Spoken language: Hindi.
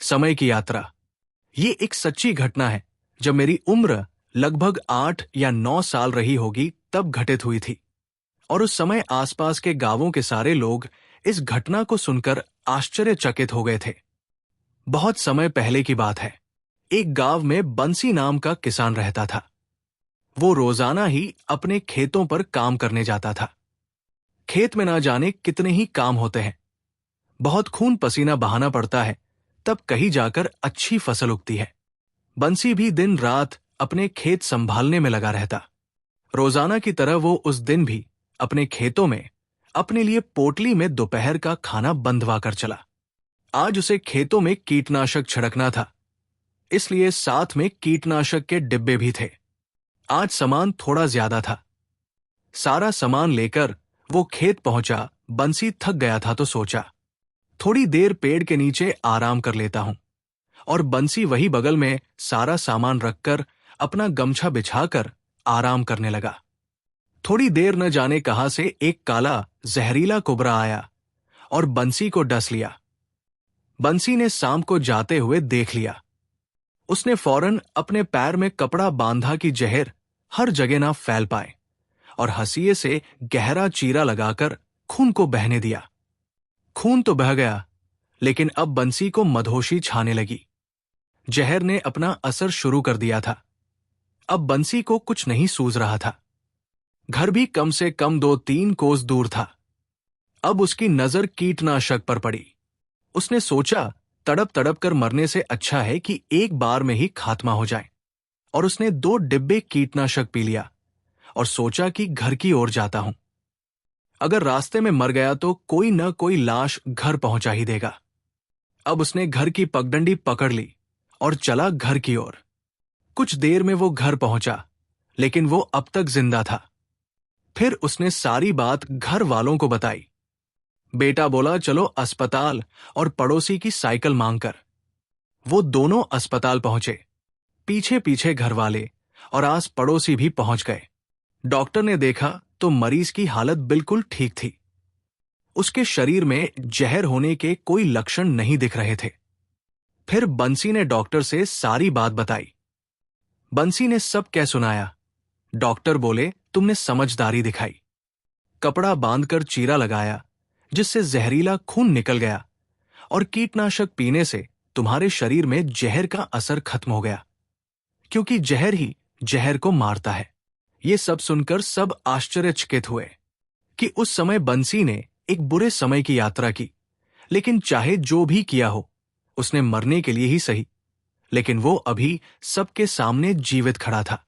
समय की यात्रा। ये एक सच्ची घटना है। जब मेरी उम्र लगभग 8 या 9 साल रही होगी तब घटित हुई थी। और उस समय आसपास के गांवों के सारे लोग इस घटना को सुनकर आश्चर्यचकित हो गए थे। बहुत समय पहले की बात है। एक गांव में बंसी नाम का किसान रहता था। वो रोजाना ही अपने खेतों पर काम करने जाता था। खेत में ना जाने कितने ही काम होते हैं। बहुत खून पसीना बहाना पड़ता है, तब कहीं जाकर अच्छी फसल उगती है। बंसी भी दिन रात अपने खेत संभालने में लगा रहता। रोजाना की तरह वो उस दिन भी अपने खेतों में अपने लिए पोटली में दोपहर का खाना बंधवा कर चला। आज उसे खेतों में कीटनाशक छिड़कना था, इसलिए साथ में कीटनाशक के डिब्बे भी थे। आज सामान थोड़ा ज्यादा था। सारा सामान लेकर वो खेत पहुंचा। बंसी थक गया था तो सोचा, थोड़ी देर पेड़ के नीचे आराम कर लेता हूं। और बंसी वही बगल में सारा सामान रखकर अपना गमछा बिछाकर आराम करने लगा। थोड़ी देर न जाने कहां से एक काला जहरीला कुबरा आया और बंसी को डस लिया। बंसी ने सांप को जाते हुए देख लिया। उसने फौरन अपने पैर में कपड़ा बांधा कि जहर हर जगह ना फैल पाए, और हंसिए से गहरा चीरा लगाकर खून को बहने दिया। खून तो बह गया, लेकिन अब बंसी को मदहोशी छाने लगी। जहर ने अपना असर शुरू कर दिया था। अब बंसी को कुछ नहीं सूझ रहा था। घर भी कम से कम 2-3 कोस दूर था। अब उसकी नजर कीटनाशक पर पड़ी। उसने सोचा, तड़प तड़प कर मरने से अच्छा है कि एक बार में ही खात्मा हो जाए। और उसने 2 डिब्बे कीटनाशक पी लिया और सोचा कि घर की ओर जाता हूं। अगर रास्ते में मर गया तो कोई न कोई लाश घर पहुंचा ही देगा। अब उसने घर की पगडंडी पकड़ ली और चला घर की ओर। कुछ देर में वो घर पहुंचा, लेकिन वो अब तक जिंदा था। फिर उसने सारी बात घर वालों को बताई। बेटा बोला, चलो अस्पताल, और पड़ोसी की साइकिल मांगकर वो दोनों अस्पताल पहुंचे। पीछे पीछे घर वाले और आस पड़ोसी भी पहुंच गए। डॉक्टर ने देखा तो मरीज की हालत बिल्कुल ठीक थी। उसके शरीर में जहर होने के कोई लक्षण नहीं दिख रहे थे। फिर बंसी ने डॉक्टर से सारी बात बताई। बंसी ने सब कह सुनाया। डॉक्टर बोले, तुमने समझदारी दिखाई। कपड़ा बांधकर चीरा लगाया, जिससे जहरीला खून निकल गया, और कीटनाशक पीने से तुम्हारे शरीर में जहर का असर खत्म हो गया, क्योंकि जहर ही जहर को मारता है। ये सब सुनकर सब आश्चर्यचकित हुए कि उस समय बंसी ने एक बुरे समय की यात्रा की, लेकिन चाहे जो भी किया हो, उसने मरने के लिए ही सही, लेकिन वो अभी सबके सामने जीवित खड़ा था।